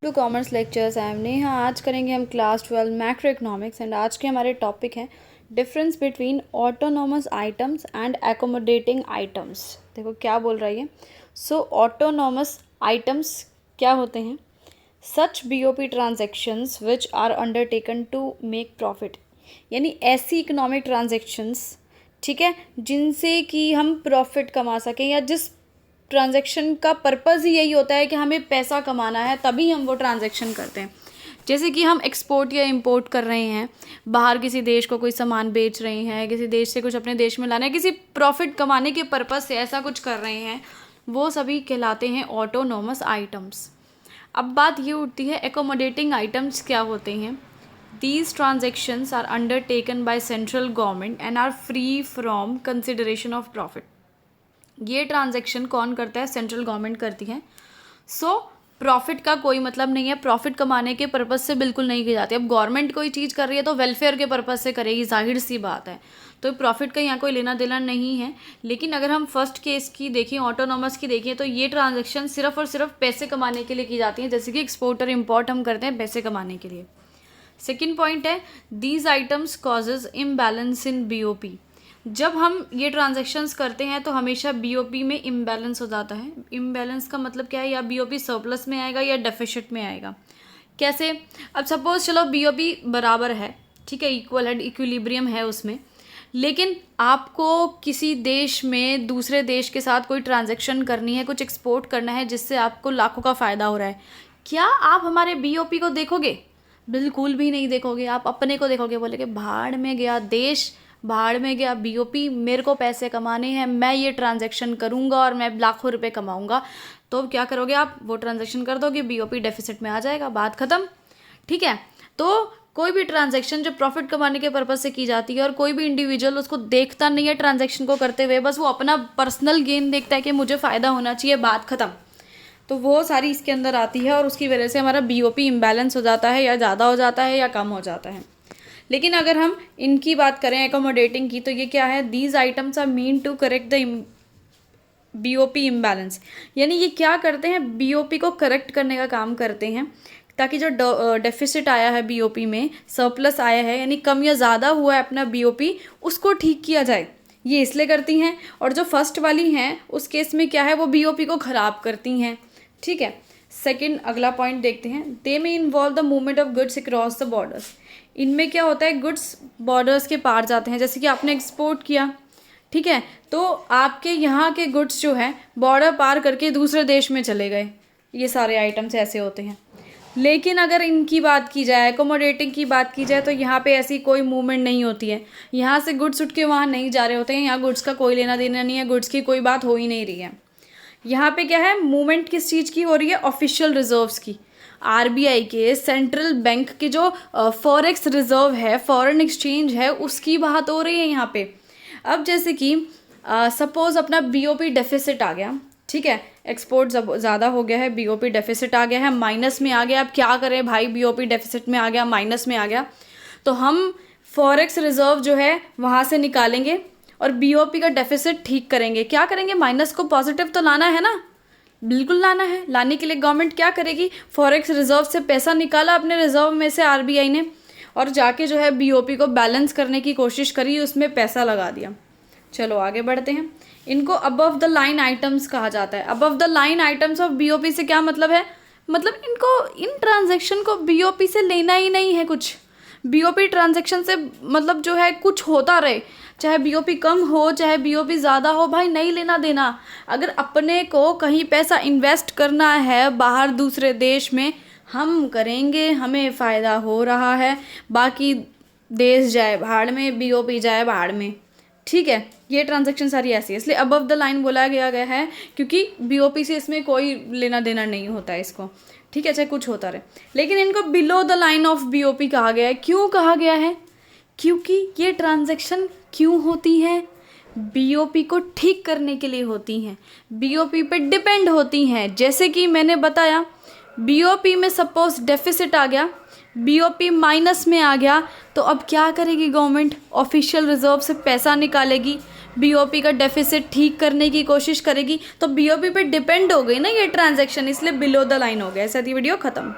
To commerce lectures. I am Neha. आज करेंगे हम क्लास 12 मैक्रो इकोनॉमिक्स एंड आज के हमारे टॉपिक हैं difference between autonomous items and accommodating items. देखो क्या बोल रहा है ये। सो ऑटोनोमस आइटम्स क्या होते हैं? Such BOP transactions which are undertaken to make profit, यानी ऐसी इकोनॉमिक ट्रांजेक्शन्स, ठीक है, जिनसे कि हम प्रॉफिट कमा सकें, या जिस ट्रांजैक्शन का पर्पज़ ही यही होता है कि हमें पैसा कमाना है, तभी हम वो ट्रांजैक्शन करते हैं। जैसे कि हम एक्सपोर्ट या इंपोर्ट कर रहे हैं, बाहर किसी देश को कोई सामान बेच रहे हैं, किसी देश से कुछ अपने देश में लाना है, किसी प्रॉफिट कमाने के पर्पज़ से ऐसा कुछ कर रहे हैं, वो सभी कहलाते हैं ऑटोनोमस आइटम्स। अब बात ये उठती है एकोमोडेटिंग आइटम्स क्या होते हैं। These transactions are undertaken by central government and are free from consideration of profit. ये ट्रांजैक्शन कौन करता है? सेंट्रल गवर्नमेंट करती है। सो प्रॉफिट का कोई मतलब नहीं है, प्रॉफिट कमाने के पर्पज़ से बिल्कुल नहीं की जाती। अब गवर्नमेंट कोई चीज़ कर रही है तो वेलफेयर के पर्पज़ से करेगी, जाहिर सी बात है, तो प्रॉफिट का यहाँ कोई लेना देना नहीं है। लेकिन अगर हम फर्स्ट केस की देखें, ऑटोनोमस की देखें, तो ये ट्रांजैक्शन सिर्फ और सिर्फ पैसे कमाने के लिए की जाती हैं, जैसे कि एक्सपोर्ट और इम्पोर्ट हम करते हैं पैसे कमाने के लिए। सेकेंड पॉइंट है these items causes imbalance in BOP. जब हम ये ट्रांजैक्शंस करते हैं तो हमेशा बीओपी में इम्बैलेंस हो जाता है। इम्बैलेंस का मतलब क्या है? या बीओपी सरप्लस में आएगा या डेफिसिट में आएगा। कैसे? अब सपोज चलो बीओपी बराबर है, ठीक है, इक्वल है, इक्विलिब्रियम है उसमें, लेकिन आपको किसी देश में दूसरे देश के साथ कोई ट्रांजैक्शन करनी है, कुछ एक्सपोर्ट करना है जिससे आपको लाखों का फ़ायदा हो रहा है, क्या आप हमारे बीओपी को देखोगे? बिल्कुल भी नहीं देखोगे। आप अपने को देखोगे, बोले कि भाड़ में गया देश, भाड़ में गया बीओपी, मेरे को पैसे कमाने हैं, मैं ये ट्रांजैक्शन करूँगा और मैं लाखों रुपए कमाऊँगा। तो क्या करोगे आप? वो ट्रांजैक्शन कर दोगे, बीओपी डेफिसिट में आ जाएगा, बात ख़त्म, ठीक है। तो कोई भी ट्रांजैक्शन जो प्रॉफिट कमाने के पर्पज़ से की जाती है और कोई भी इंडिविजुअल उसको देखता नहीं है ट्रांजैक्शन को करते हुए, बस वो अपना पर्सनल गेन देखता है कि मुझे फ़ायदा होना चाहिए, बात ख़त्म, तो वो सारी इसके अंदर आती है और उसकी वजह से हमारा बीओपी इम्बैलेंस हो जाता है, या ज़्यादा हो जाता है या कम हो जाता है। लेकिन अगर हम इनकी बात करें एकोमोडेटिंग की, तो ये क्या है? These items are mean to correct the BOP imbalance, यानी ये क्या करते हैं? बीओपी को करेक्ट करने का काम करते हैं, ताकि जो डेफिसिट आया है बीओपी में, सरप्लस आया है, यानी कम या ज़्यादा हुआ है अपना बीओपी, उसको ठीक किया जाए। ये इसलिए करती हैं। और जो फर्स्ट वाली हैं उस केस में क्या है? वो बीओपी को ख़राब करती हैं, ठीक है। सेकंड, अगला पॉइंट देखते हैं। दे में involve the movement of goods across the borders. इनमें क्या होता है? गुड्स बॉर्डर्स के पार जाते हैं, जैसे कि आपने एक्सपोर्ट किया, ठीक है, तो आपके यहाँ के गुड्स जो है बॉर्डर पार करके दूसरे देश में चले गए। ये सारे आइटम्स ऐसे होते हैं। लेकिन अगर इनकी बात की जाए, एकोमोडेटिंग की बात की जाए, तो यहाँ पे ऐसी कोई मूवमेंट नहीं होती है। यहाँ से गुड्स उठ के वहाँ नहीं जा रहे होते हैं, यहाँ गुड्स का कोई लेना देना नहीं है, गुड्स की कोई बात हो ही नहीं रही है। यहाँ पे क्या है? मूवमेंट किस चीज़ की हो रही है? ऑफिशियल रिजर्व्स की। आरबीआई के, सेंट्रल बैंक के जो फॉरेक्स रिजर्व है, फॉरेन एक्सचेंज है, उसकी बात हो रही है यहाँ पे। अब जैसे कि सपोज अपना बीओपी डेफिसिट आ गया, ठीक है, एक्सपोर्ट ज़्यादा हो गया है, बीओपी डेफिसिट आ गया है, माइनस में आ गया। अब क्या करें भाई? बीओपी डेफिसिट में आ गया, माइनस में आ गया, तो हम फॉरेक्स रिजर्व जो है वहाँ से निकालेंगे और बीओपी का डेफिसिट ठीक करेंगे। क्या करेंगे? माइनस को पॉजिटिव तो लाना है ना, बिल्कुल लाना है। लाने के लिए गवर्नमेंट क्या करेगी? फॉरेक्स रिजर्व से पैसा निकाला अपने रिजर्व में से आरबीआई ने, और जाके जो है बीओपी को बैलेंस करने की कोशिश करी, उसमें पैसा लगा दिया। चलो आगे बढ़ते हैं। इनको अबव द लाइन आइटम्स कहा जाता है। Above the line items of BOP से क्या मतलब है? मतलब इनको, इन ट्रांजैक्शन को बीओपी से लेना ही नहीं है कुछ। बीओपी ट्रांजैक्शन से मतलब जो है कुछ होता रहे, चाहे बीओपी कम हो चाहे बीओपी ज़्यादा हो, भाई नहीं लेना देना। अगर अपने को कहीं पैसा इन्वेस्ट करना है बाहर दूसरे देश में, हम करेंगे, हमें फ़ायदा हो रहा है, बाकी देश जाए भाड़ में, बीओपी जाए भाड़ में, ठीक है। ये ट्रांजैक्शन सारी ऐसी है, इसलिए अबव द लाइन बोला गया है, क्योंकि बीओपी से इसमें कोई लेना देना नहीं होता है इसको, ठीक है, चाहे कुछ होता रहे। लेकिन इनको below the line of BOP कहा गया है। क्यों कहा गया है? क्योंकि ये ट्रांजैक्शन क्यों होती है? बीओपी को ठीक करने के लिए होती हैं, बीओपी पे डिपेंड होती हैं। जैसे कि मैंने बताया, बीओपी में सपोज डेफिसिट आ गया, बीओपी माइनस में आ गया, तो अब क्या करेगी गवर्नमेंट? ऑफिशियल रिजर्व से पैसा निकालेगी, बीओपी का डेफिसिट ठीक करने की कोशिश करेगी, तो बीओपी पे डिपेंड हो गई ना ये ट्रांजैक्शन, इसलिए बिलो द लाइन हो गया। ऐसा थी वीडियो ख़त्म।